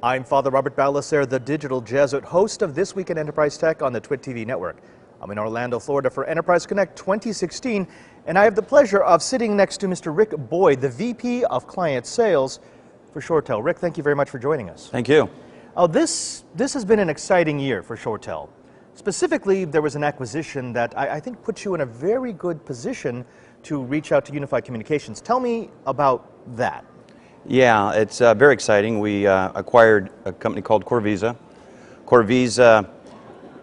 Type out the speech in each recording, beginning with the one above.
I'm Father Robert Balacer, the digital Jesuit, host of This Week in Enterprise Tech on the TWIT TV network. I'm in Orlando, Florida for Enterprise Connect 2016, and I have the pleasure of sitting next to Mr. Rick Boyd, the VP of Client Sales for ShoreTel. Rick, thank you very much for joining us. Thank you. This has been an exciting year for ShoreTel. Specifically, there was an acquisition that I think puts you in a very good position to reach out to Unified Communications. Tell me about that. Yeah, it's very exciting. We acquired a company called Corvisa. Corvisa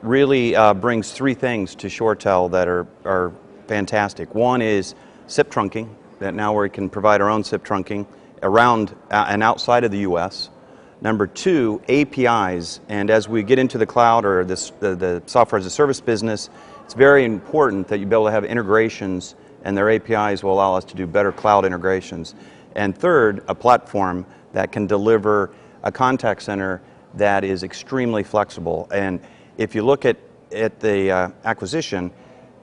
really brings three things to ShoreTel that are fantastic. One is SIP trunking, that now we can provide our own SIP trunking around and outside of the U.S. Number two, APIs, and as we get into the cloud or the software as a service business, it's very important that you be able to have integrations, and their APIs will allow us to do better cloud integrations. And third, a platform that can deliver a contact center that is extremely flexible. And if you look at the acquisition,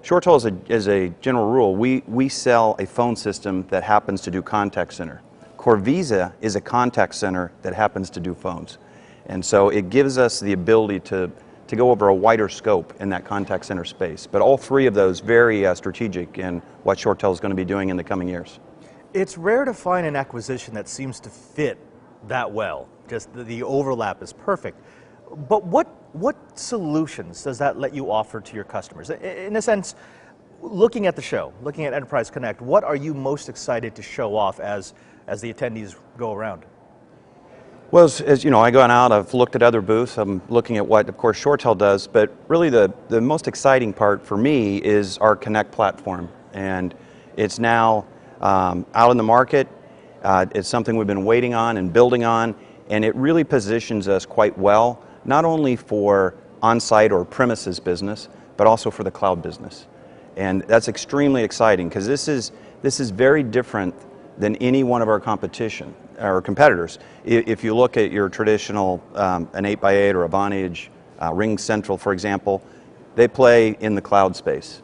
ShoreTel as a general rule, we sell a phone system that happens to do contact center. Corvisa is a contact center that happens to do phones. And so it gives us the ability to go over a wider scope in that contact center space. But all three of those very strategic in what ShoreTel is going to be doing in the coming years. It's rare to find an acquisition that seems to fit that well. Just the overlap is perfect. But what solutions does that let you offer to your customers? In a sense, looking at the show, looking at Enterprise Connect, what are you most excited to show off as the attendees go around? Well, as you know, I gone out, I've looked at other booths, I'm looking at what, of course, ShoreTel does, but really the most exciting part for me is our Connect platform. And it's now out in the market. It's something we've been waiting on and building on, and it really positions us quite well, not only for on-site or premises business, but also for the cloud business. And that's extremely exciting because this is very different than any one of our competition or competitors. If you look at your traditional an 8x8 or a Vonage, Ring Central, for example, they play in the cloud space.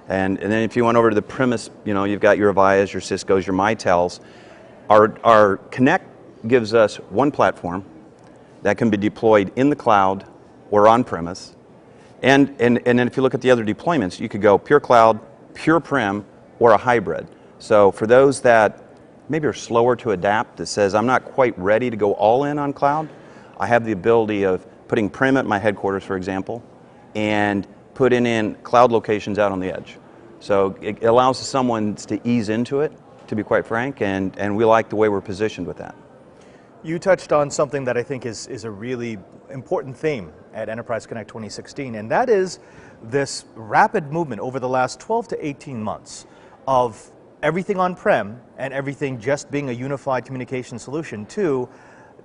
And then if you went over to the premise, you know, you've got your Avayas, your Ciscos, your Mitels. Our Connect gives us one platform that can be deployed in the cloud or on-premise. And then if you look at the other deployments, you could go pure cloud, pure prem, or a hybrid. So for those that maybe are slower to adapt, that says, I'm not quite ready to go all in on cloud, I have the ability of putting prem at my headquarters, for example, and putting in cloud locations out on the edge. So it allows someone to ease into it, to be quite frank, and we like the way we're positioned with that. You touched on something that I think is a really important theme at Enterprise Connect 2016, and that is this rapid movement over the last 12 to 18 months of everything on-prem and everything just being a unified communication solution to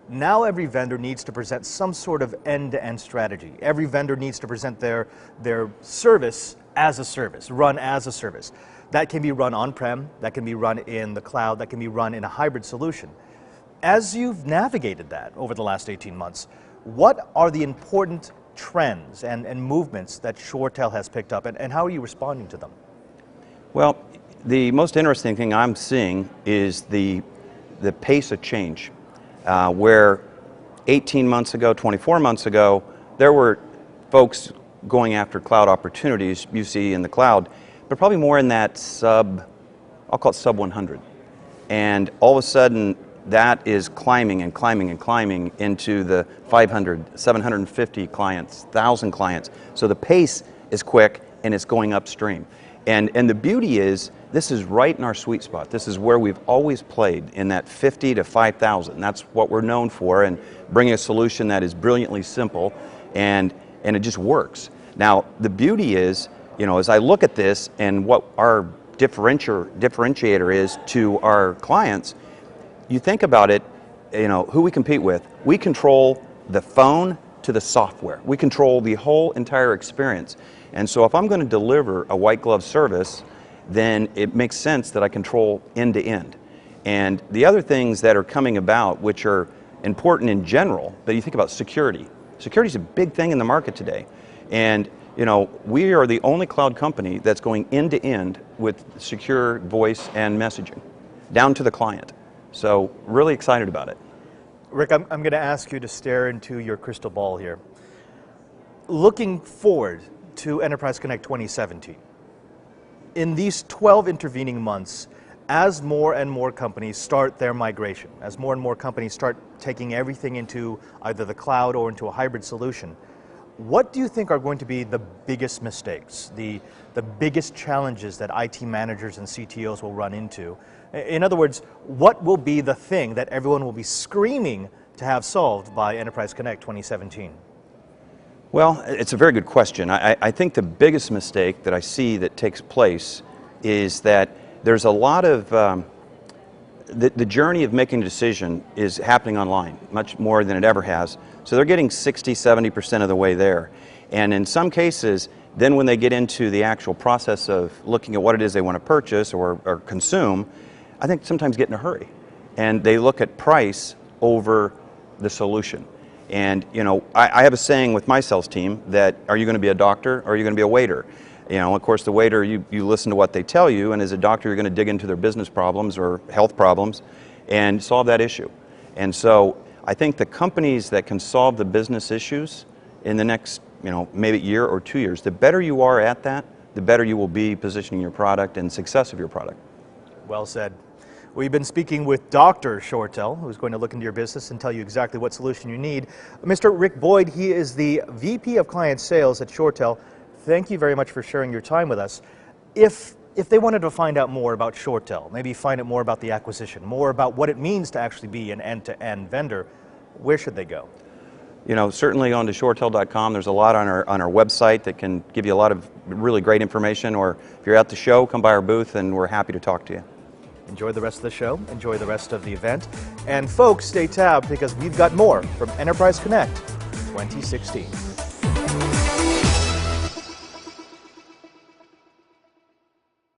now every vendor needs to present some sort of end-to-end strategy. Every vendor needs to present their service as a service, run as a service. That can be run on-prem, that can be run in the cloud, that can be run in a hybrid solution. As you've navigated that over the last 18 months, what are the important trends and movements that ShoreTel has picked up, and how are you responding to them? Well, the most interesting thing I'm seeing is the pace of change. Where 18 months ago, 24 months ago, there were folks going after cloud opportunities you see in the cloud, but probably more in that I'll call it sub 100. And all of a sudden, that is climbing and climbing and climbing into the 500, 750 clients, 1,000 clients. So the pace is quick and it's going upstream. And the beauty is, this is right in our sweet spot. This is where we've always played, in that 50 to 5,000. That's what we're known for, and bringing a solution that is brilliantly simple and it just works. Now, the beauty is, you know, as I look at this and what our differentiator is to our clients, you think about it, you know, who we compete with. We control the phone to the software. We control the whole entire experience. And so if I'm going to deliver a white glove service, then it makes sense that I control end to end. And the other things that are coming about, which are important in general, but you think about security. Security is a big thing in the market today. And you know, we are the only cloud company that's going end to end with secure voice and messaging, down to the client. So really excited about it. Rick, I'm going to ask you to stare into your crystal ball here. Looking forward to Enterprise Connect 2017, in these 12 intervening months, as more and more companies start their migration, as more and more companies start taking everything into either the cloud or into a hybrid solution, what do you think are going to be the biggest mistakes, the biggest challenges that IT managers and CTOs will run into? In other words, what will be the thing that everyone will be screaming to have solved by Enterprise Connect 2017? Well, it's a very good question. I think the biggest mistake that I see that takes place is that there's a lot of, the journey of making a decision is happening online, much more than it ever has. So they're getting 60–70% of the way there. And in some cases, then when they get into the actual process of looking at what it is they want to purchase or consume, I think sometimes get in a hurry. And they look at price over the solution. And you know, I have a saying with my sales team that, are you going to be a doctor or are you going to be a waiter? You know, of course, the waiter, you listen to what they tell you, and as a doctor, you're going to dig into their business problems or health problems and solve that issue. And so I think the companies that can solve the business issues in the next, you know, maybe year or 2 years, the better you are at that, the better you will be positioning your product and success of your product. Well said. We've been speaking with Dr. ShoreTel, who's going to look into your business and tell you exactly what solution you need. Mr. Rick Boyd, he is the VP of Client Sales at ShoreTel. Thank you very much for sharing your time with us. If they wanted to find out more about ShoreTel, maybe find out more about the acquisition, more about what it means to actually be an end-to-end vendor, where should they go? You know, certainly on to ShoreTel.com. There's a lot on our website that can give you a lot of really great information, or if you're at the show, come by our booth and we're happy to talk to you. Enjoy the rest of the show, enjoy the rest of the event, and folks, stay tabbed because we've got more from Enterprise Connect 2016.